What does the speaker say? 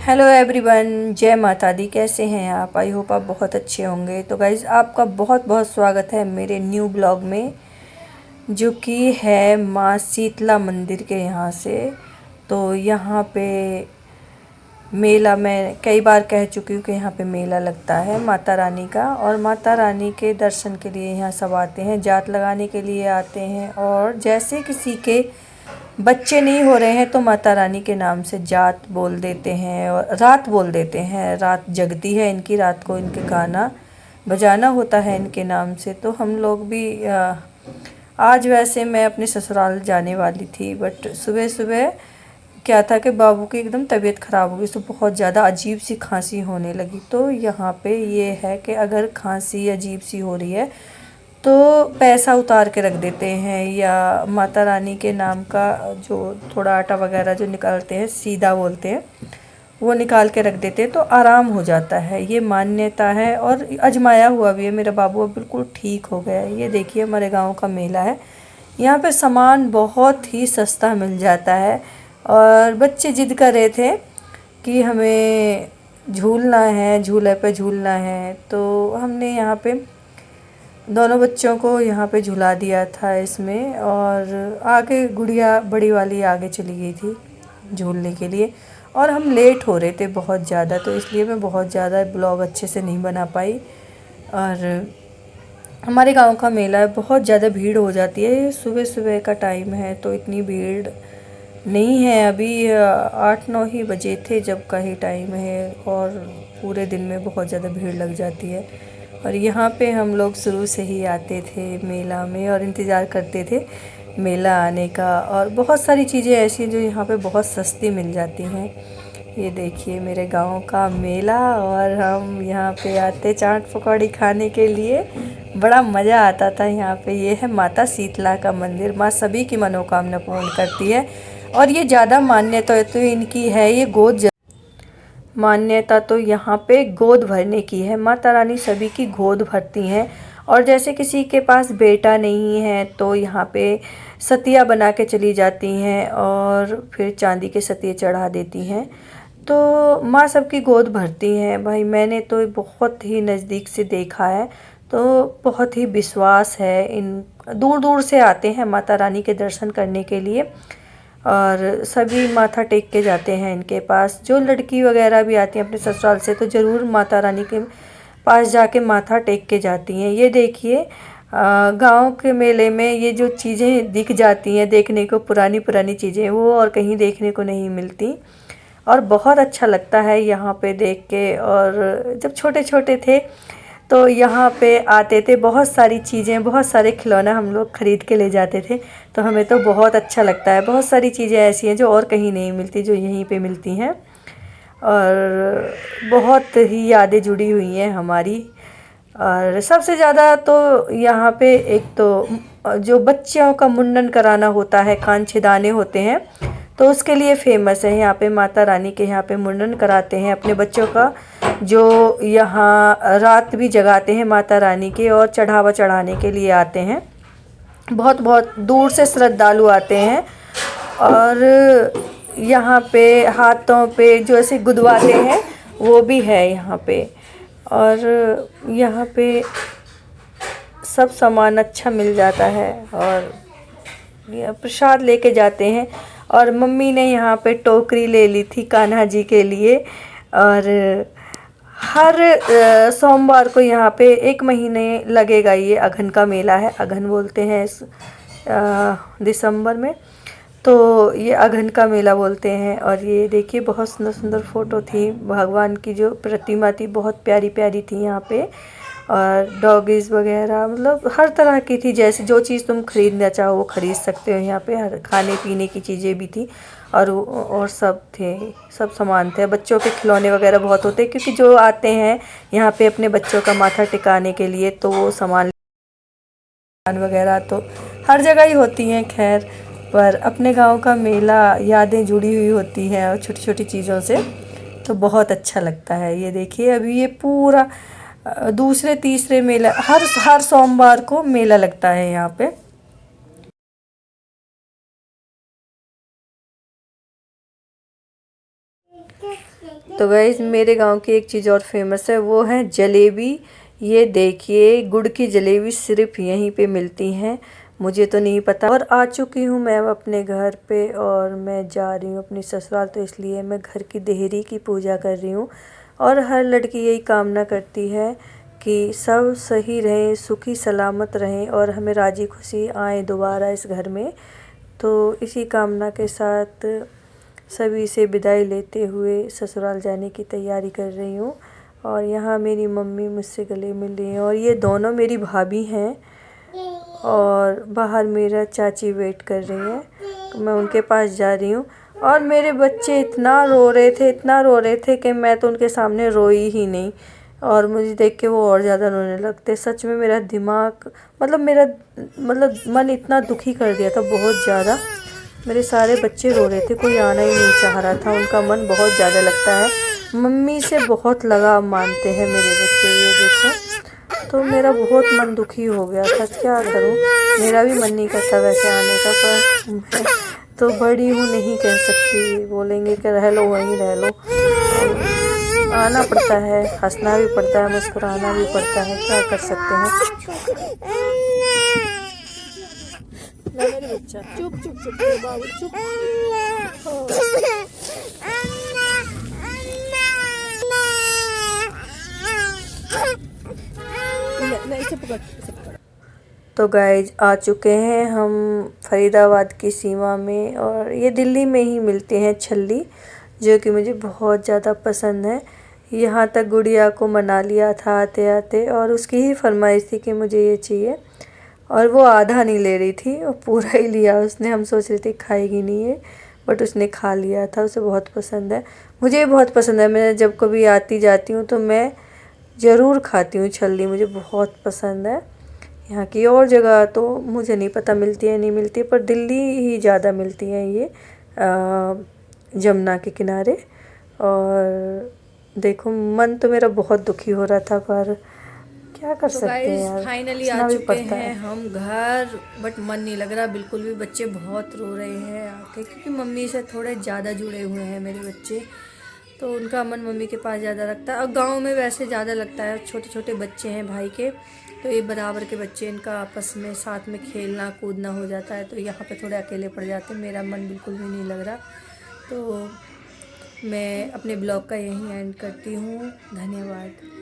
Hello everyone, जय माता दी। कैसे हैं आप? आई होप आप बहुत अच्छे होंगे। तो गाइज़, आपका बहुत बहुत स्वागत है मेरे न्यू ब्लॉग में, जो कि है माँ शीतला मंदिर के यहाँ से। तो यहाँ पे मेला, मैं कई बार कह चुकी हूँ कि यहाँ पे मेला लगता है माता रानी का, और माता रानी के दर्शन के लिए यहाँ सब आते हैं, जात लगाने के लिए आते हैं। और जैसे किसी के बच्चे नहीं हो रहे हैं तो माता रानी के नाम से जात बोल देते हैं और रात बोल देते हैं। रात जगती है इनकी, रात को इनके गाना बजाना होता है इनके नाम से। तो हम लोग भी आज वैसे मैं अपने ससुराल जाने वाली थी, बट सुबह सुबह क्या था कि बाबू की एकदम तबीयत ख़राब हो गई, तो बहुत ज़्यादा अजीब सी खांसी होने लगी। तो यहाँ पे ये है कि अगर खांसी अजीब सी हो रही है तो पैसा उतार के रख देते हैं, या माता रानी के नाम का जो थोड़ा आटा वगैरह जो निकालते हैं, सीधा बोलते हैं, वो निकाल के रख देते हैं तो आराम हो जाता है। ये मान्यता है और आजमाया हुआ भी है। मेरा बाबू अब बिल्कुल ठीक हो गया है। ये देखिए, हमारे गांव का मेला है। यहाँ पे सामान बहुत ही सस्ता मिल जाता है, और बच्चे जिद कर रहे थे कि हमें झूलना है, झूले पे झूलना है। तो हमने यहाँ पे दोनों बच्चों को यहाँ पे झुला दिया था इसमें, और आगे गुड़िया बड़ी वाली आगे चली गई थी झूलने के लिए। और हम लेट हो रहे थे बहुत ज़्यादा, तो इसलिए मैं बहुत ज़्यादा ब्लॉग अच्छे से नहीं बना पाई। और हमारे गांव का मेला है, बहुत ज़्यादा भीड़ हो जाती है। सुबह सुबह का टाइम है तो इतनी भीड़ नहीं है। अभी 8-9 ही बजे थे जब का ही टाइम है, और पूरे दिन में बहुत ज़्यादा भीड़ लग जाती है। और यहाँ पे हम लोग शुरू से ही आते थे मेला में और इंतज़ार करते थे मेला आने का। और बहुत सारी चीज़ें ऐसी हैं जो यहाँ पे बहुत सस्ती मिल जाती हैं। ये देखिए मेरे गांव का मेला, और हम यहाँ पे आते चाट पकौड़ी खाने के लिए। बड़ा मज़ा आता था यहाँ पे। ये है माता शीतला का मंदिर। माँ सभी की मनोकामना पूर्ण करती है। और ये ज़्यादा मान्यता तो इनकी है, ये मान्यता तो यहाँ पे गोद भरने की है। माता रानी सभी की गोद भरती हैं। और जैसे किसी के पास बेटा नहीं है तो यहाँ पे सतिया बना के चली जाती हैं, और फिर चांदी के सतिये चढ़ा देती हैं। तो माँ सबकी गोद भरती हैं भाई। मैंने तो बहुत ही नज़दीक से देखा है, तो बहुत ही विश्वास है। इन दूर दूर से आते हैं माता रानी के दर्शन करने के लिए, और सभी माथा टेक के जाते हैं इनके पास। जो लड़की वगैरह भी आती हैं अपने ससुराल से तो ज़रूर माता रानी के पास जाके माथा टेक के जाती हैं। ये देखिए, गांव के मेले में ये जो चीज़ें दिख जाती हैं देखने को, पुरानी पुरानी चीज़ें, वो और कहीं देखने को नहीं मिलती। और बहुत अच्छा लगता है यहाँ पे देख के। और जब छोटे छोटे थे तो यहाँ पे आते थे, बहुत सारी चीज़ें, बहुत सारे खिलौना हम लोग ख़रीद के ले जाते थे। तो हमें तो बहुत अच्छा लगता है। बहुत सारी चीज़ें ऐसी हैं जो और कहीं नहीं मिलती, जो यहीं पे मिलती हैं। और बहुत ही यादें जुड़ी हुई हैं हमारी। और सबसे ज़्यादा तो यहाँ पे एक तो जो बच्चों का मुंडन कराना होता है, कान छिदाने होते हैं, तो उसके लिए फेमस है यहाँ पे। माता रानी के यहाँ पे मुंडन कराते हैं अपने बच्चों का, जो यहाँ रात भी जगाते हैं माता रानी के, और चढ़ावा चढ़ाने के लिए आते हैं। बहुत बहुत दूर से श्रद्धालु आते हैं। और यहाँ पे हाथों पे जो ऐसे गुदवाते हैं वो भी है यहाँ पे। और यहाँ पे सब सामान अच्छा मिल जाता है, और प्रसाद लेके जाते हैं। और मम्मी ने यहाँ पे टोकरी ले ली थी कान्हा जी के लिए। और हर सोमवार को यहाँ पे 1 महीने लगेगा। ये अघन का मेला है, अघन बोलते हैं इस दिसंबर में, तो ये अघन का मेला बोलते हैं। और ये देखिए, बहुत सुंदर सुंदर फ़ोटो थी। भगवान की जो प्रतिमा थी बहुत प्यारी प्यारी थी यहाँ पे। और डॉगीज़ वगैरह, मतलब हर तरह की थी। जैसे जो चीज़ तुम ख़रीदना चाहो वो ख़रीद सकते हो यहाँ पे। हर खाने पीने की चीज़ें भी थी, और सब थे, सब सामान थे। बच्चों के खिलौने वगैरह बहुत होते हैं, क्योंकि जो आते हैं यहाँ पे अपने बच्चों का माथा टिकाने के लिए, तो वो सामान वगैरह तो हर जगह ही होती हैं। खैर, पर अपने गांव का मेला यादें जुड़ी हुई होती हैं और छोटी छोटी चीज़ों से, तो बहुत अच्छा लगता है। ये देखिए, अभी ये पूरा दूसरे तीसरे मेला, हर सोमवार को मेला लगता है यहाँ पे। तो गाइस मेरे गांव की एक चीज़ और फेमस है, वो है जलेबी। ये देखिए गुड़ की जलेबी सिर्फ यहीं पे मिलती हैं, मुझे तो नहीं पता। और आ चुकी हूँ मैं अब अपने घर पे और मैं जा रही हूँ अपनी ससुराल, तो इसलिए मैं घर की देहरी की पूजा कर रही हूँ। और हर लड़की यही कामना करती है कि सब सही रहें, सुखी सलामत रहें और हमें राजी खुशी आए दोबारा इस घर में। तो इसी कामना के साथ सभी से विदाई लेते हुए ससुराल जाने की तैयारी कर रही हूँ। और यहाँ मेरी मम्मी मुझसे गले मिल रही हैं और ये दोनों मेरी भाभी हैं और बाहर मेरा चाची वेट कर रही है, तो मैं उनके पास जा रही हूँ। और मेरे बच्चे इतना रो रहे थे, इतना रो रहे थे कि मैं तो उनके सामने रोई ही नहीं और मुझे देख के वो और ज़्यादा रोने लगते। सच में मेरा दिमाग मेरा मन इतना दुखी कर दिया था बहुत ज़्यादा। मेरे सारे बच्चे रो रहे थे, कोई आना ही नहीं चाह रहा था, उनका मन बहुत ज़्यादा लगता है। मम्मी से बहुत लगाव मानते हैं मेरे बच्चे, ये देखो। तो मेरा बहुत मन दुखी हो गया था, क्या करूं, मेरा भी मन नहीं करता वैसे आने का, पर मैं तो बड़ी हूँ, नहीं कह सकती। बोलेंगे कि रह लो वहीं रह लो, आना पड़ता है, हंसना भी पड़ता है, मुस्कुराना भी पड़ता है, क्या कर सकते हैं। मेरे बच्चा चुप चुप चुप बाबू चुप। इसे पकड़, इसे पकड़। तो गाइज आ चुके हैं हम फरीदाबाद की सीमा में और ये दिल्ली में ही मिलते हैं छल्ली, जो कि मुझे बहुत ज़्यादा पसंद है। यहाँ तक गुड़िया को मना लिया था आते आते और उसकी ही फरमाइश थी कि मुझे ये चाहिए, और वो आधा नहीं ले रही थी, वो पूरा ही लिया उसने। हम सोच रहे थे खाएगी नहीं है, बट उसने खा लिया था, उसे बहुत पसंद है। मुझे भी बहुत पसंद है, मैं जब कभी आती जाती हूँ तो मैं ज़रूर खाती हूँ छल्ली, मुझे बहुत पसंद है। यहाँ की और जगह तो मुझे नहीं पता मिलती है नहीं मिलती है, पर दिल्ली ही ज़्यादा मिलती हैं ये जमुना के किनारे। और देखो मन तो मेरा बहुत दुखी हो रहा था, पर क्या कर सकते हैं यार, फाइनली आ चुके हैं हम घर, बट मन नहीं लग रहा बिल्कुल भी। बच्चे बहुत रो रहे हैं आके, क्योंकि मम्मी से थोड़े ज़्यादा जुड़े हुए हैं मेरे बच्चे, तो उनका मन मम्मी के पास ज़्यादा लगता है। और गांव में वैसे ज़्यादा लगता है, छोटे छोटे बच्चे हैं भाई के, तो ये बराबर के बच्चे, इनका आपस में साथ में खेलना कूदना हो जाता है, तो यहाँ पे थोड़े अकेले पड़ जाते हैं। मेरा मन बिल्कुल भी नहीं लग रहा, तो मैं अपने ब्लॉग का यहीं एंड करती हूँ। धन्यवाद।